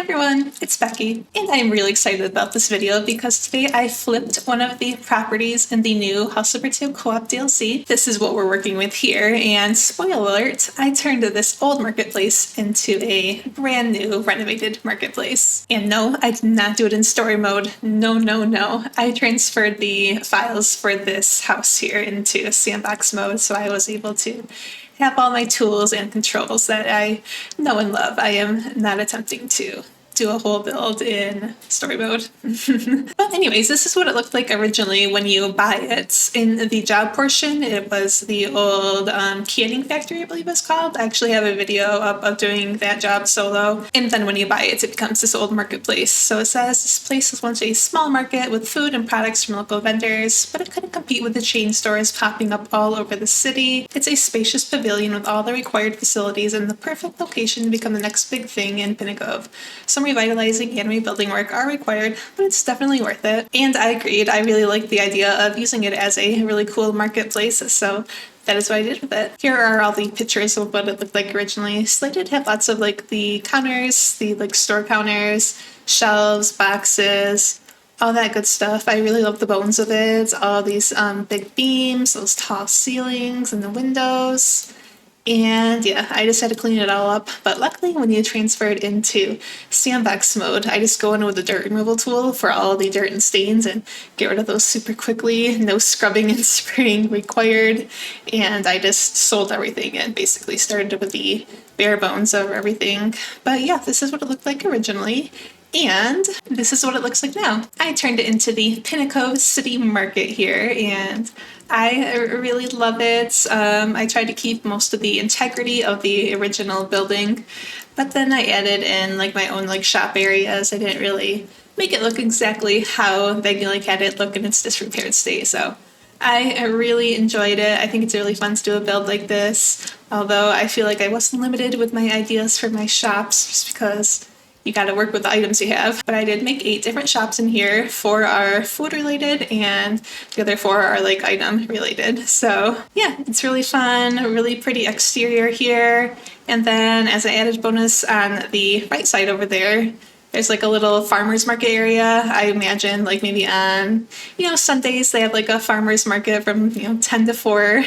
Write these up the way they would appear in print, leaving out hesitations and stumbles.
everyone, it's Becky, and I'm really excited about this video because today I flipped one of the properties in the new House Number 2 Co-op DLC. This is what we're working with here, and spoiler alert, I turned this old marketplace into a brand new renovated marketplace. And no, I did not do it in story mode. No. I transferred the files for this house here into sandbox mode, so I was able to have all my tools and controls that I know and love. I am not attempting to do a whole build in story mode. But anyways, this is what it looked like originally when you buy it. In the job portion, it was the old canning factory, I believe it's called. I actually have a video up of doing that job solo. And then when you buy it, it becomes this old marketplace. So it says this place was once a small market with food and products from local vendors, but it couldn't compete with the chain stores popping up all over the city. It's a spacious pavilion with all the required facilities and the perfect location to become the next big thing in Pinnacove. Some revitalizing and rebuilding work are required, but it's definitely worth it. And I agreed, I really liked the idea of using it as a really cool marketplace, so that is what I did with it. Here are all the pictures of what it looked like originally. So they did have lots of like the counters, the like store counters, shelves, boxes, all that good stuff. I really love the bones of it. All these big beams, those tall ceilings and the windows. And yeah, I just had to clean it all up. But luckily, when you transfer it into sandbox mode, I just go in with the dirt removal tool for all the dirt and stains and get rid of those super quickly. No scrubbing and spraying required. And I just sold everything and basically started with the bare bones of everything. But yeah, this is what it looked like originally. And this is what it looks like now. I turned it into the Pinnacove City Market here, and I really love it. I tried to keep most of the integrity of the original building, but then I added in like my own like shop areas. I didn't really make it look exactly how they like had it look in its disrepaired state. So I really enjoyed it. I think it's really fun to do a build like this, although I feel like I wasn't limited with my ideas for my shops just because you got to work with the items you have. But I did make 8 different shops in here. 4 are food related and the other 4 are like item related. So yeah, it's really fun, really pretty exterior here. And then as an added bonus on the right side over there, there's like a little farmer's market area. I imagine like maybe on, Sundays they have like a farmer's market from, 10 to 4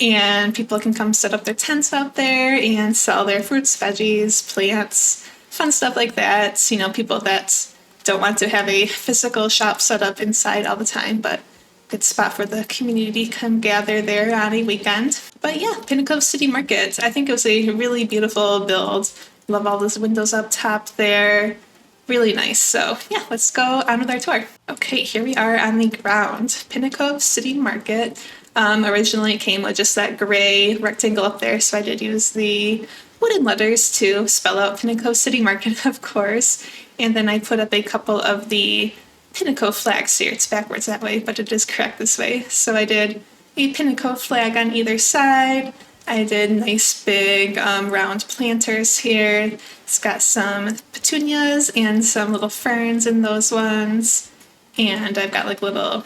and people can come set up their tents out there and sell their fruits, veggies, plants, fun stuff like that. People that don't want to have a physical shop set up inside all the time, but good spot for the community to come gather there on a weekend. But yeah, Pinnacove City Market. I think it was a really beautiful build. Love all those windows up top there. Really nice. So yeah, let's go on with our tour. Okay, here we are on the ground. Pinnacove City Market. Originally it came with just that gray rectangle up there, so I did use the wooden letters to spell out Pinnacove City Market, of course. And then I put up a couple of the Pinnacove flags here. It's backwards that way, but it is correct this way. So I did a Pinnacove flag on either side. I did nice big round planters here. It's got some petunias and some little ferns in those ones. And I've got like little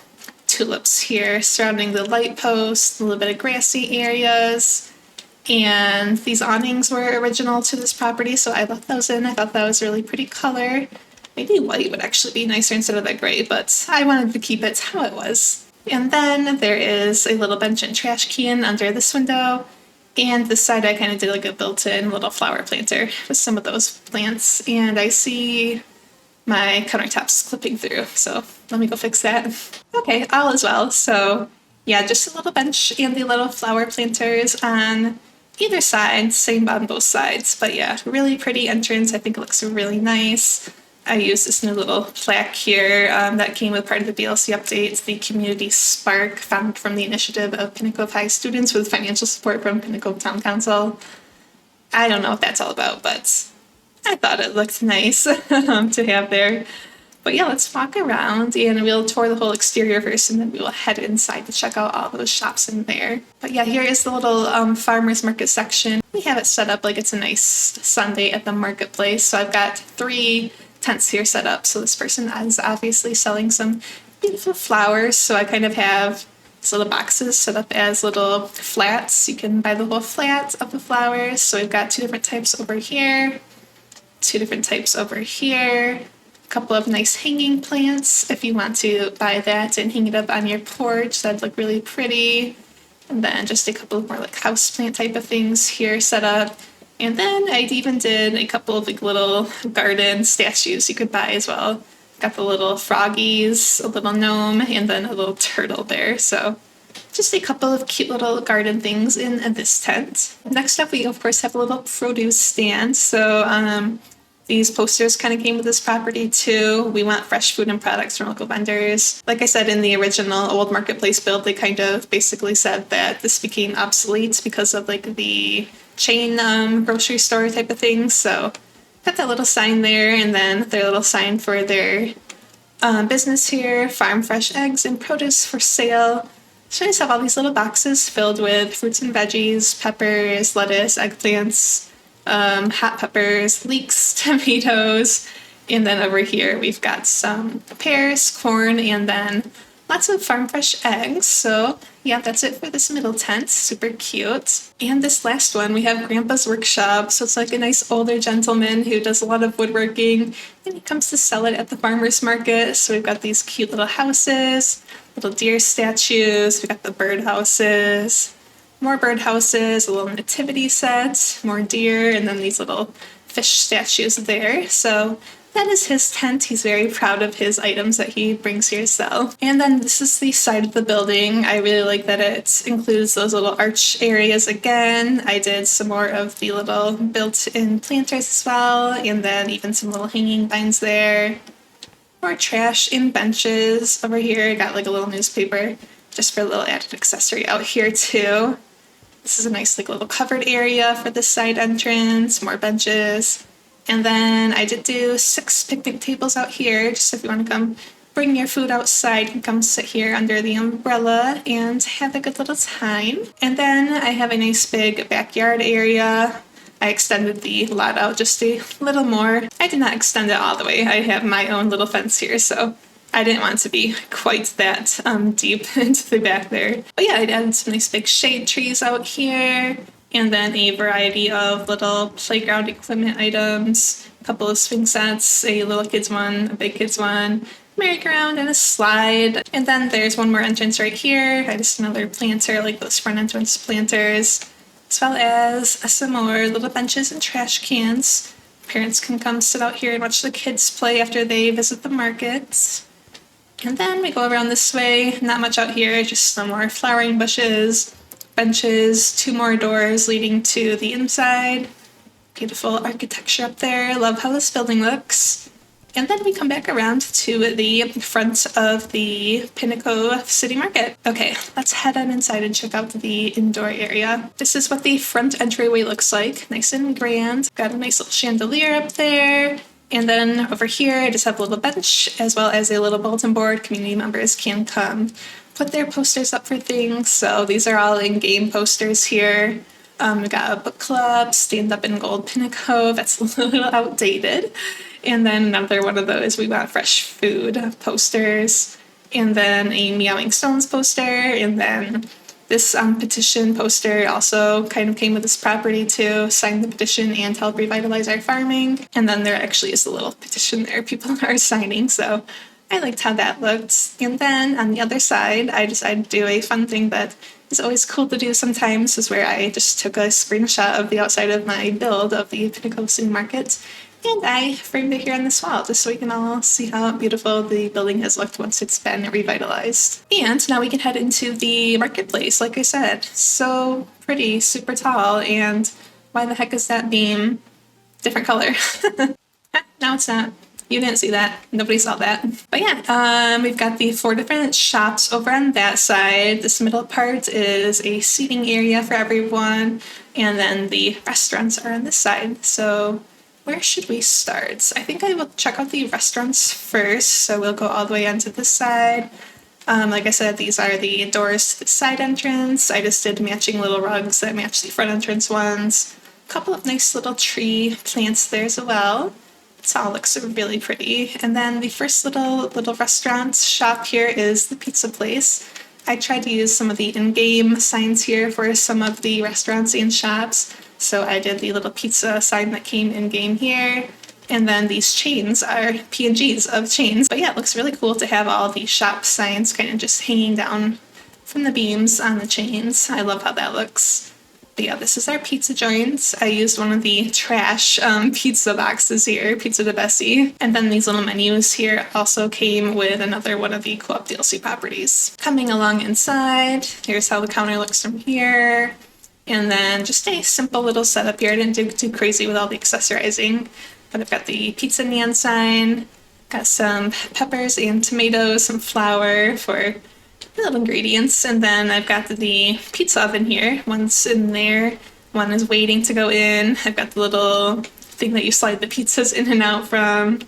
tulips here surrounding the light post, a little bit of grassy areas. And these awnings were original to this property, so I left those in. I thought that was a really pretty color. Maybe white would actually be nicer instead of that gray, but I wanted to keep it how it was. And then there is a little bench and trash can under this window. And this side I kind of did like a built-in little flower planter with some of those plants. And I see my countertops clipping through, so let me go fix that. Okay, all is well. So yeah, just a little bench and the little flower planters on either side, same on both sides. But yeah, really pretty entrance. I think it looks really nice. I used this new little plaque here that came with part of the DLC updates, the Community Spark, founded from the initiative of Pinnacove High students with financial support from Pinnacove Town Council. I don't know what that's all about, but I thought it looked nice to have there. But yeah, let's walk around and we'll tour the whole exterior first and then we will head inside to check out all those shops in there. But yeah, here is the little farmer's market section. We have it set up like it's a nice Sunday at the marketplace. So I've got 3 tents here set up. So this person is obviously selling some beautiful flowers. So I kind of have these little boxes set up as little flats. You can buy the whole flat of the flowers. So we've got 2 different types over here. two different types over here. A couple of nice hanging plants if you want to buy that and hang it up on your porch. That'd look really pretty. And then just a couple of more like houseplant type of things here set up. And then I even did a couple of like little garden statues you could buy as well. Got the little froggies, a little gnome, and then a little turtle there. So just a couple of cute little garden things in this tent. Next up, we of course have a little produce stand. So these posters kind of came with this property too. We want fresh food and products from local vendors. Like I said, in the original old marketplace build, they kind of basically said that this became obsolete because of like the chain grocery store type of thing. So got that little sign there, and then their little sign for their business here, farm fresh eggs and produce for sale. So I just have all these little boxes filled with fruits and veggies, peppers, lettuce, eggplants, hot peppers, leeks, tomatoes, and then over here we've got some pears, corn, and then lots of farm fresh eggs. So yeah, that's it for this middle tent. Super cute. And this last one, we have Grandpa's Workshop. So it's like a nice older gentleman who does a lot of woodworking, and he comes to sell it at the farmer's market. So we've got these cute little houses, little deer statues. We got the bird houses, more bird houses, a little nativity set, more deer, and then these little fish statues there. So that is his tent. He's very proud of his items that he brings here to sell. And then this is the side of the building. I really like that it includes those little arch areas again. I did some more of the little built-in planters as well, and then even some little hanging vines there. More trash and benches over here. I got like a little newspaper just for a little added accessory out here too. This is a nice like little covered area for the side entrance, more benches. And then I did do 6 picnic tables out here, just if you want to come bring your food outside, you can come sit here under the umbrella and have a good little time. And then I have a nice big backyard area. I extended the lot out just a little more. I did not extend it all the way. I have my own little fence here, so I didn't want to be quite that deep into the back there. But yeah, I added some nice big shade trees out here, and then a variety of little playground equipment items, a couple of swing sets, a little kids one, a big kids one, merry-go-round, and a slide. And then there's one more entrance right here. I just another planter, like those front entrance planters, as well as some more little benches and trash cans. Parents can come sit out here and watch the kids play after they visit the market. And then we go around this way, not much out here, just some more flowering bushes, benches, 2 more doors leading to the inside. Beautiful architecture up there. Love how this building looks. And then we come back around to the front of the Pinnacove City Market. Okay, let's head on inside and check out the indoor area. This is what the front entryway looks like. Nice and grand. Got a nice little chandelier up there. And then over here, I just have a little bench as well as a little bulletin board. Community members can come put their posters up for things. So these are all in-game posters here. We got a book club, stand up in gold Pinnacove. That's a little outdated. And then another one of those, we got fresh food posters. And then a Meowing Stones poster. And then this petition poster also kind of came with this property too. Sign the petition and help revitalize our farming. And then there actually is a little petition there people are signing. So I liked how that looked. And then on the other side, I decided to do a fun thing that is always cool to do sometimes, is where I just took a screenshot of the outside of my build of the Pinnacove City Market, and I framed it here on this wall just so we can all see how beautiful the building has looked once it's been revitalized. And now we can head into the marketplace, like I said. So pretty, super tall, and why the heck is that beam different color? No, it's not. You didn't see that. Nobody saw that. But yeah, we've got the 4 different shops over on that side. This middle part is a seating area for everyone. And then the restaurants are on this side. So where should we start? I think I will check out the restaurants first. So we'll go all the way onto this side. Like I said, these are the doors to the side entrance. I just did matching little rugs that match the front entrance ones. A couple of nice little tree plants there as well. It all looks really pretty. And then the first little restaurant shop here is the pizza place. I tried to use some of the in-game signs here for some of the restaurants and shops. So I did the little pizza sign that came in-game here. And then these chains are PNGs of chains. But yeah, it looks really cool to have all these shop signs kind of just hanging down from the beams on the chains. I love how that looks. But yeah, this is our pizza joints. I used one of the trash pizza boxes here, Pizza de Bessie. And then these little menus here also came with another one of the Co-op DLC properties. Coming along inside, here's how the counter looks from here. And then just a simple little setup here. I didn't do too crazy with all the accessorizing. But I've got the pizza neon sign, got some peppers and tomatoes, some flour for little ingredients, and then I've got the pizza oven here. One's in there, one is waiting to go in. I've got the little thing that you slide the pizzas in and out from.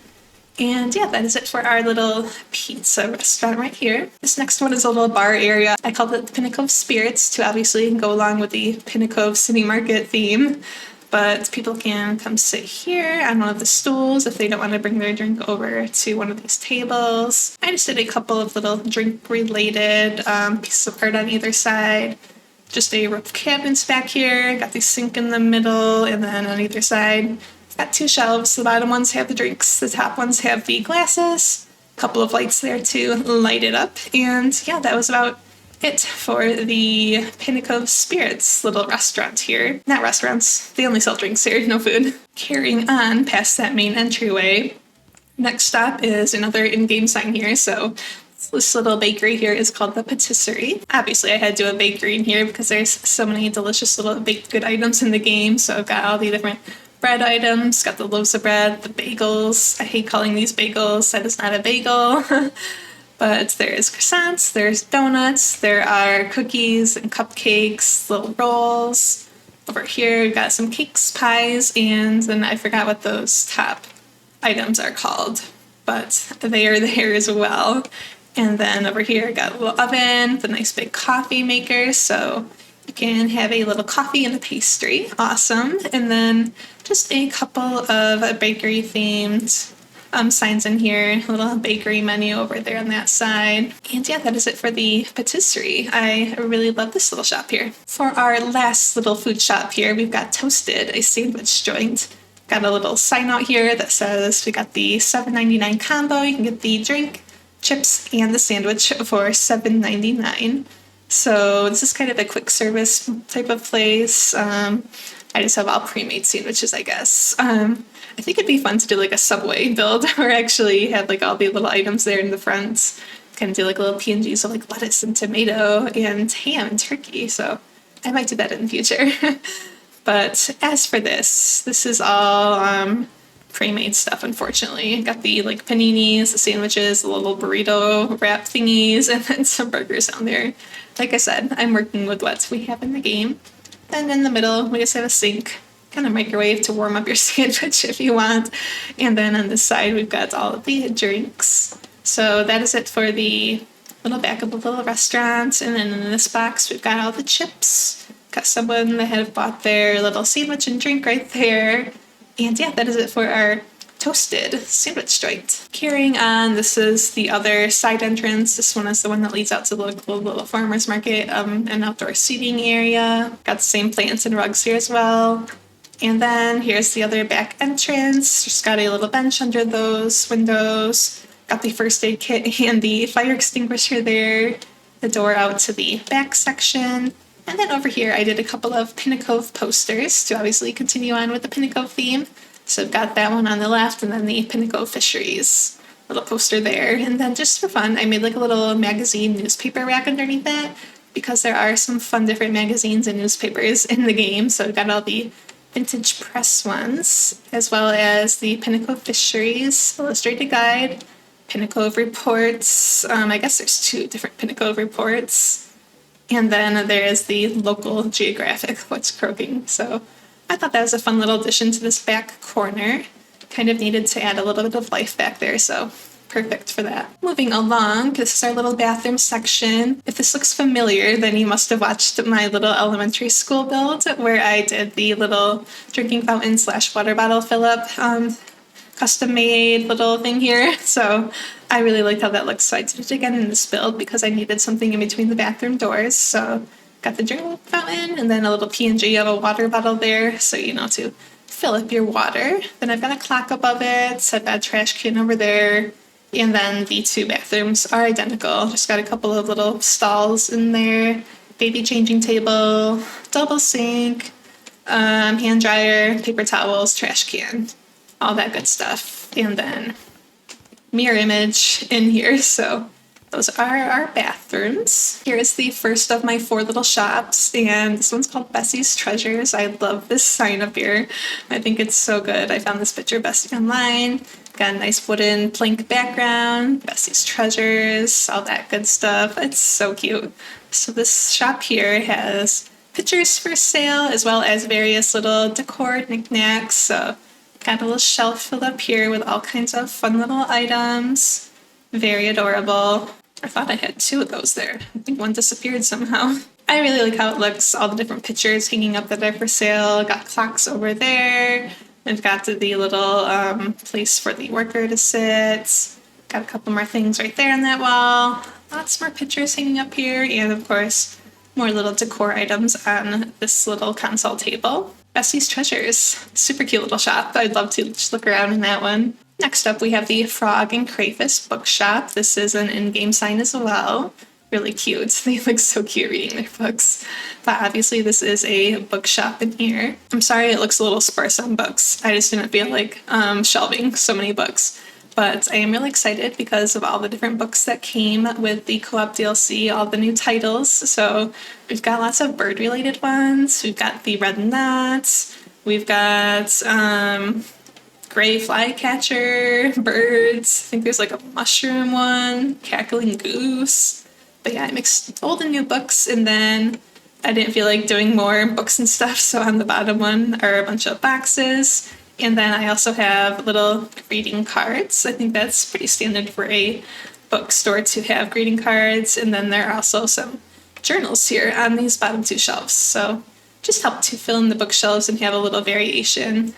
And yeah, that is it for our little pizza restaurant right here. This next one is a little bar area. I called it the Pinnacove Spirits to obviously go along with the Pinnacove City Market theme. But people can come sit here on one of the stools if they don't want to bring their drink over to one of these tables. I just did a couple of little drink-related pieces of art on either side. Just a row of cabinets back here. Got the sink in the middle, and then on either side, got two shelves. The bottom ones have the drinks. The top ones have the glasses. A couple of lights there to light it up. And yeah, that was about it for the Pinnacove Spirits little restaurant here. Not restaurants, they only sell drinks here, no food. Carrying on past that main entryway, next stop is another in-game sign here. So this little bakery here is called the Patisserie. Obviously I had to do a bakery in here because there's so many delicious little baked good items in the game. So I've got all the different bread items, got the loaves of bread, the bagels. I hate calling these bagels, that is not a bagel. But there's croissants, there's donuts, there are cookies and cupcakes, little rolls. Over here, we've got some cakes, pies, and then I forgot what those top items are called, but they are there as well. And then over here, got a little oven with a nice big coffee maker, so you can have a little coffee and a pastry. Awesome. And then just a couple of bakery-themed signs in here, a little bakery menu over there on that side. And yeah, that is it for the patisserie. I really love this little shop here. For our last little food shop here, we've got Toasted, a sandwich joint. Got a little sign out here that says we got the $7.99 combo. You can get the drink, chips, and the sandwich for $7.99. So this is kind of a quick service type of place. I just have all pre-made sandwiches, I guess. I think it'd be fun to do like a Subway build or actually have like all the little items there in the front. Kind of do like a little PNGs of like lettuce and tomato and ham and turkey. So I might do that in the future. But as for this is all pre-made stuff, unfortunately. Got the like paninis, the sandwiches, the little burrito wrap thingies, and then some burgers down there. Like I said, I'm working with what we have in the game. Then in the middle, we just have a sink, kind of microwave to warm up your sandwich if you want. And then on this side, we've got all of the drinks. So that is it for the little back of the little restaurant. And then in this box, we've got all the chips. Got someone that had bought their little sandwich and drink right there. And yeah, that is it for our Toasted sandwich joint. Carrying on, this is the other side entrance. This one is the one that leads out to the little farmer's market, an outdoor seating area. Got the same plants and rugs here as well. And then here's the other back entrance. Just got a little bench under those windows. Got the first aid kit and the fire extinguisher there. The door out to the back section. And then over here, I did a couple of Pinnacove posters to obviously continue on with the Pinnacove theme. So I've got that one on the left and then the Pinnacove Fisheries little poster there. And then just for fun, I made like a little magazine newspaper rack underneath that because there are some fun different magazines and newspapers in the game. So I've got all the vintage press ones, as well as the Pinnacove Fisheries Illustrated Guide, Pinnacove Reports. I guess there's two different Pinnacove reports. And then there's the local geographic, what's croaking. So I thought that was a fun little addition to this back corner. Kind of needed to add a little bit of life back there, so perfect for that. Moving along, this is our little bathroom section. If this looks familiar, then you must have watched my little elementary school build where I did the little drinking fountain / water bottle fill-up custom made little thing here. So I really liked how that looks, so I did it again in this build because I needed something in between the bathroom doors. So got the drink fountain and then a little PNG of a water bottle there, so to fill up your water. Then I've got a clock above it, I've got a trash can over there, and then the two bathrooms are identical. Just got a couple of little stalls in there, baby changing table, double sink, hand dryer, paper towels, trash can, all that good stuff. And then mirror image in here. So those are our bathrooms. Here is the first of my 4 little shops, and this one's called Bessies Treasures. I love this sign up here. I think it's so good. I found this picture of Bessie online. Got a nice wooden plank background, Bessies Treasures, all that good stuff. It's so cute. So this shop here has pictures for sale as well as various little decor knickknacks. So got a little shelf filled up here with all kinds of fun little items. Very adorable. I thought I had 2 of those there. I think one disappeared somehow. I really like how it looks, all the different pictures hanging up that are for sale. Got clocks over there. I've got the little place for the worker to sit. Got a couple more things right there on that wall. Lots more pictures hanging up here. And of course, more little decor items on this little console table. Bessie's Treasures. Super cute little shop. I'd love to just look around in that one. Next up, we have the Frog and Crafus Bookshop. This is an in-game sign as well. Really cute. They look so cute reading their books. But obviously this is a bookshop in here. I'm sorry it looks a little sparse on books. I just didn't feel like shelving so many books. But I am really excited because of all the different books that came with the co-op DLC, all the new titles. So we've got lots of bird-related ones. We've got the Red Knots. We've got gray flycatcher, birds. I think there's like a mushroom one, cackling goose. But yeah, I mixed old and new books, and then I didn't feel like doing more books and stuff, so on the bottom one are a bunch of boxes. And then I also have little greeting cards. I think that's pretty standard for a bookstore to have greeting cards. And then there are also some journals here on these bottom 2 shelves. So just help to fill in the bookshelves and have a little variation.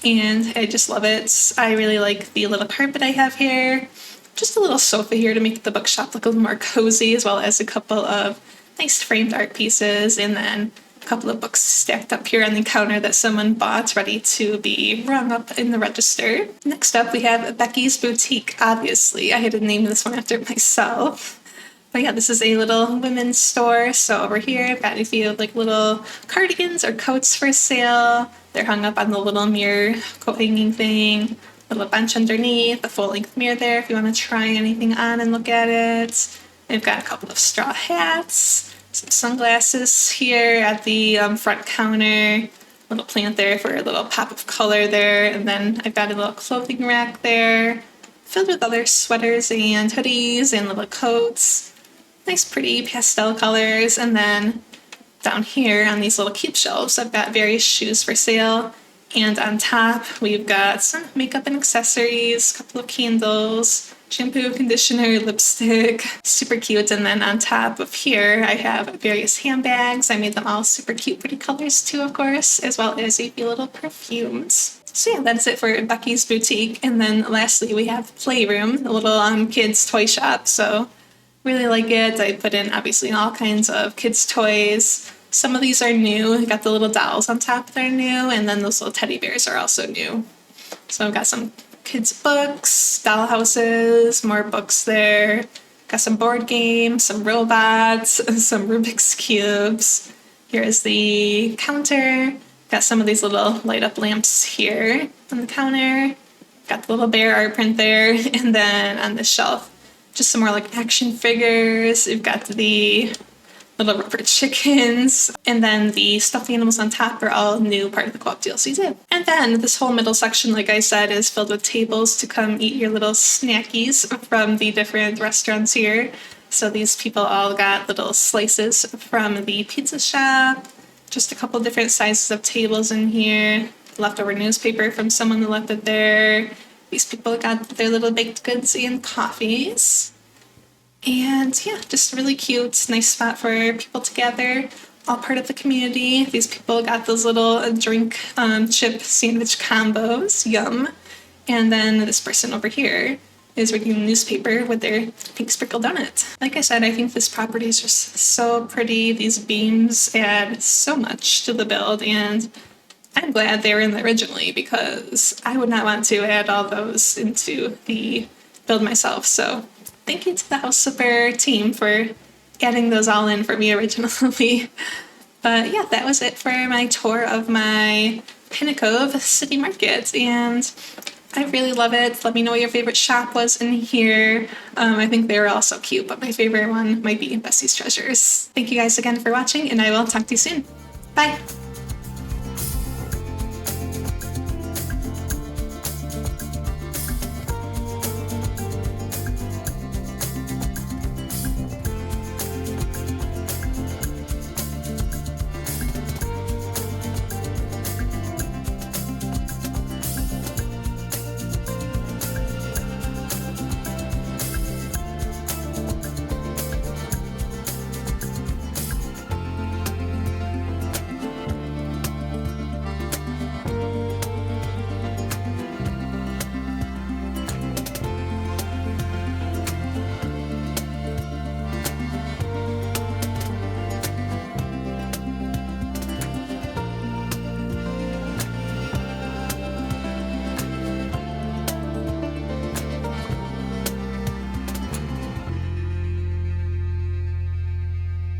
And I just love it. I really like the little carpet I have here. Just a little sofa here to make the bookshop look a little more cozy, as well as a couple of nice framed art pieces, and then a couple of books stacked up here on the counter that someone bought, ready to be rung up in the register. Next up, we have Buckys Boutique, obviously. I had to name this one after myself. But yeah, this is a little women's store. So over here, I've got a few like little cardigans or coats for sale. They're hung up on the little mirror coat hanging thing. Little bench underneath, a full-length mirror there if you want to try anything on and look at it. They've got a couple of straw hats, some sunglasses here at the front counter, little plant there for a little pop of color there, and then I've got a little clothing rack there filled with other sweaters and hoodies and little coats. Nice pretty pastel colors. And then down here on these little keep shelves, I've got various shoes for sale. And on top, we've got some makeup and accessories, a couple of candles, shampoo, conditioner, lipstick, super cute. And then on top of here, I have various handbags. I made them all super cute, pretty colors too, of course, as well as a few little perfumes. So yeah, that's it for Buckys Boutique. And then lastly, we have Playroom, a little kids toy shop. So really like it. I put in obviously all kinds of kids toys. Some of these are new. I got the little dolls on top that are new, and then those little teddy bears are also new. So I've got some kids' books, doll houses, more books there. Got some board games, some robots, some Rubik's Cubes. Here's the counter. Got some of these little light up lamps here on the counter. Got the little bear art print there, and then on the shelf, just some more like action figures. We've got the little rubber chickens, and then the stuffed animals on top are all new, part of the co-op DLC too. And then this whole middle section, like I said, is filled with tables to come eat your little snackies from the different restaurants here. So these people all got little slices from the pizza shop, just a couple different sizes of tables in here, leftover newspaper from someone who left it there. These people got their little baked goods and coffees. And yeah, just really cute, nice spot for people to gather, all part of the community. These people got those little drink chip sandwich combos, yum. And then this person over here is reading a newspaper with their pink sprinkle donut. Like I said, I think this property is just so pretty. These beams add so much to the build, and I'm glad they were in there originally because I would not want to add all those into the build myself. So thank you to the House Flipper team for adding those all in for me originally. But yeah, that was it for my tour of my Pinnacove City Market, and I really love it. Let me know what your favorite shop was in here. I think they were all so cute, but my favorite one might be Bessies Treasures. Thank you guys again for watching, and I will talk to you soon. Bye!